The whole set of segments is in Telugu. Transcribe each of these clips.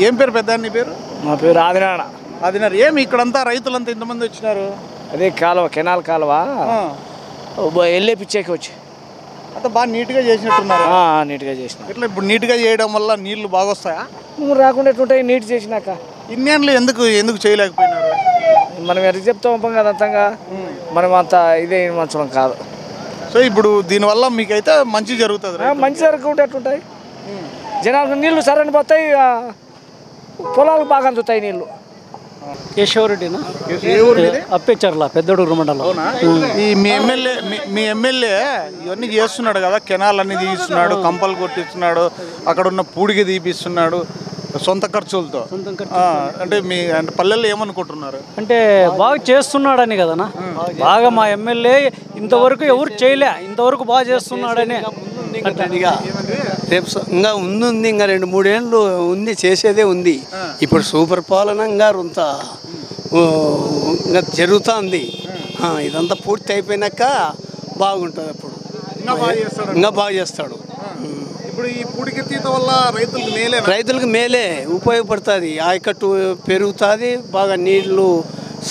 ఏం పేరు పెద్ద నీ పేరు? మా పేరు ఆదినాడ. ఆదినారు. ఏమి ఇక్కడంతా రైతులంతా ఇంతమంది వచ్చినారు? అదే కాలువ, కెనాల్ కాలువ వెళ్ళే పిచ్చేకి వచ్చి అంతా బాగా నీట్గా చేసినట్టున్నారు. నీట్గా చేసిన. ఇట్లా ఇప్పుడు నీట్గా చేయడం వల్ల నీళ్లు బాగా వస్తాయా? రాకుండా ఎట్లుంటాయి నీట్ చేసినాక? ఇన్నేళ్ళు ఎందుకు చేయలేకపోయినారు? మనం ఎట్లా చెప్తాం కదా, అంతంగా మనం అంత ఇదే మంచం కాదు. సో ఇప్పుడు దీనివల్ల మీకైతే మంచి జరుగుతుంది. మంచి జరుగుతుంటే ఎట్లుంటాయి, జనాలకు నీళ్లు సరైన పోతాయి, పొలాలకు బాగా అందుతాయి నీళ్లు. కేశవరెడ్డినా? అప్పేచర్ల పెద్దడూరు మండలం. ఈ మీ ఎమ్మెల్యే ఇవన్నీ చేస్తున్నాడు కదా, కెనాల్ అన్ని తీస్తున్నాడు, కంపలు కొట్టిస్తున్నాడు, అక్కడ ఉన్న పూడికి తీపిస్తున్నాడు సొంత ఖర్చులతో. అంటే పల్లెల్లో ఏమనుకుంటున్నారు? అంటే బాగా చేస్తున్నాడని కదనా, బాగా మా ఎమ్మెల్యే ఇంతవరకు ఎవరు చేయలే, ఇంతవరకు బాగా చేస్తున్నాడని. రేపు ఇంకా ఉంది, ఇంకా 2-3 ఏళ్ళు ఉంది, చేసేదే ఉంది. ఇప్పుడు సూపర్ పాలన ఇంకా జరుగుతుంది. ఇదంతా పూర్తి అయిపోయినాక బాగుంటుంది, అప్పుడు ఇంకా బాగా చేస్తాడు. ఇప్పుడు ఈ పూడికి తీత వల్ల రైతులకు మేలే, ఉపయోగపడుతుంది. ఆయకట్టు పెరుగుతుంది, బాగా నీళ్లు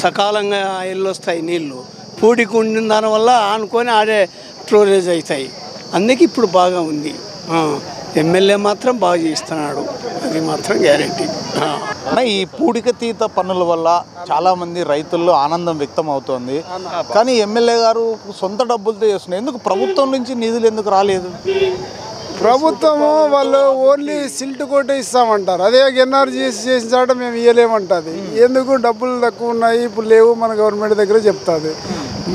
సకాలంగా వెళ్ళొస్తాయి. నీళ్లు పూడికి ఉండిన దానివల్ల ఆనుకొని ఆడే స్టోరేజ్ అవుతాయి. అందుకే ఇప్పుడు బాగా ఉంది. ఎమ్మెల్యే మాత్రం బాగా చేస్తున్నాడు, అది మాత్రం గ్యారెంటీ. ఈ పూడిక తీత పన్నుల వల్ల చాలామంది రైతుల్లో ఆనందం వ్యక్తం అవుతోంది. కానీ ఎమ్మెల్యే గారు సొంత డబ్బులతో చేస్తున్నారు. ఎందుకు ప్రభుత్వం నుంచి నిధులు ఎందుకు రాలేదు? ప్రభుత్వము వాళ్ళు ఓన్లీ సిల్ట్ కోట ఇస్తామంటారు, అదే ఎన్ఆర్జీఎస్ చేసిన చాట మేము ఇవ్వలేమంటుంది. ఎందుకు డబ్బులు తక్కువ ఉన్నాయి, ఇప్పుడు లేవు మన గవర్నమెంట్ దగ్గర చెప్తుంది.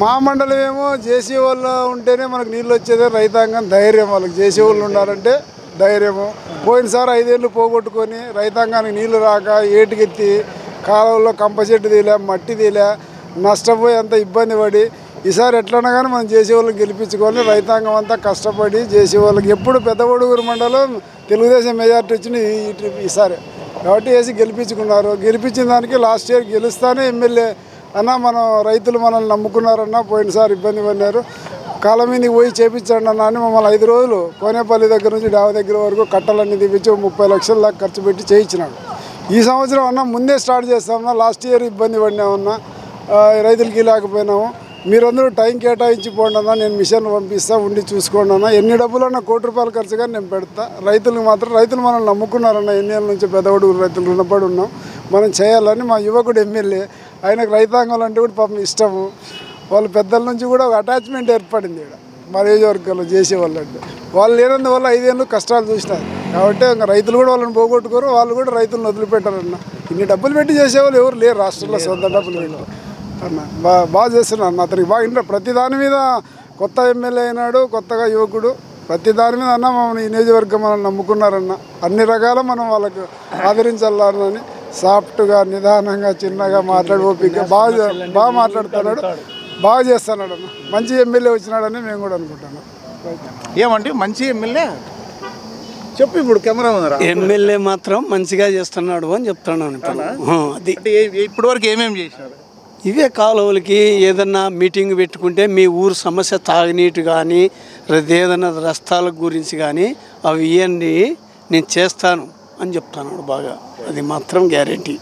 మా మండలం ఏమో జేసీ వాళ్ళు ఉంటేనే మనకు నీళ్ళు వచ్చేదే, రైతాంగం ధైర్యం. వాళ్ళకి జేసీ వాళ్ళు ఉండాలంటే ధైర్యము. పోయినసారి 5 ఏళ్ళు పోగొట్టుకొని రైతాంగానికి నీళ్లు రాక ఏటుకెత్తి కాలువల్లో కంపచెట్టు తీలే, మట్టి తీలే, నష్టపోయి అంత ఇబ్బంది పడి, ఈసారి ఎట్లన్నా కానీ మనం జేసీ వాళ్ళకి గెలిపించుకొని రైతాంగం అంతా కష్టపడి జేసీ వాళ్ళకి ఎప్పుడు పెద్దవడుగురు మండలం తెలుగుదేశం మెజార్టీ వచ్చింది ఈసారి కాబట్టి వేసి గెలిపించుకున్నారు. గెలిపించిన దానికి లాస్ట్ ఇయర్ గెలుస్తానే ఎమ్మెల్యే అన్న మనం రైతులు మనల్ని నమ్ముకున్నారన్న, పోయినసారి ఇబ్బంది పడినారు, కాలం మీదకి పోయి చేపించండి అన్న అని మమ్మల్ని 5 రోజులు కోనేపల్లి దగ్గర నుంచి డావ దగ్గర వరకు కట్టలన్నీ తీపించి 30 లక్షల దాకా ఖర్చు పెట్టి చేయించినాడు. ఈ సంవత్సరం అన్న ముందే స్టార్ట్ చేస్తామన్నా, లాస్ట్ ఇయర్ ఇబ్బంది పడినామన్నా, రైతులకి లేకపోయినాము, మీరందరూ టైం కేటాయించి పోండి అన్న, నేను మిషన్లు పంపిస్తా, ఉండి చూసుకోండి అన్న, ఎన్ని డబ్బులు అన్న 1 కోటి రూపాయల ఖర్చు కానీ నేను పెడతా. రైతులకు మాత్రం రైతులు మనల్ని నమ్ముకున్నారన్న, ఎన్నేళ్ళ నుంచి పెద్దవాడు రైతులు రుణపడి ఉన్నాం, మనం చేయాలని మా యువకుడు ఎమ్మెల్యే, ఆయనకు రైతాంగంలో అంటే కూడా పాపం ఇష్టము. వాళ్ళ పెద్దల నుంచి కూడా ఒక అటాచ్మెంట్ ఏర్పడింది ఇక్కడ మా నియోజకవర్గంలో చేసేవాళ్ళు. అంటే వాళ్ళు లేనందువల్ల 5 ఏళ్ళు కష్టాలు చూసినారు కాబట్టి ఇంకా రైతులు కూడా వాళ్ళని పోగొట్టుకోరు, వాళ్ళు కూడా రైతులను వదిలిపెట్టారన్న. ఇన్ని డబ్బులు పెట్టి చేసేవాళ్ళు ఎవరు లేరు రాష్ట్రంలో, సొంత డబ్బులు పెట్టి అన్న బాగా చేస్తున్నాను. అతనికి బాగా ఇంట్లో ప్రతి దాని మీద కొత్త ఎమ్మెల్యే అయినాడు, కొత్తగా యువకుడు, ప్రతి దాని మీద అన్న మమ్మల్ని ఈ నియోజకవర్గం మనల్ని నమ్ముకున్నారన్న, అన్ని రకాల మనం వాళ్ళకు ఆదరించాలని సాఫ్ట్గా నిదానంగా చిన్నగా మాట్లాడి ఓపిక బాగా మాట్లాడుతున్నాడు, బాగా చేస్తున్నాడు అన్న. మంచి ఎమ్మెల్యే వచ్చినాడని మేము కూడా అనుకుంటున్నాం. ఏమంటే మంచి ఎమ్మెల్యే చెప్పు, ఇప్పుడు కెమెరా ఉందా? ఎమ్మెల్యే మాత్రం మంచిగా చేస్తున్నాడు అని చెప్తున్నాను. అది ఇప్పటి వరకు ఏమేమి చేసినాడు? ఇవే కాలువలకి ఏదన్నా మీటింగ్ పెట్టుకుంటే మీ ఊరు సమస్య తాగునీటి కానీ ఏదైనా రస్తాల గురించి కానీ అవి ఇవ్వండి నేను చేస్తాను అని చెప్తున్నాడు బాగా, అది మాత్రం గ్యారెంటీ.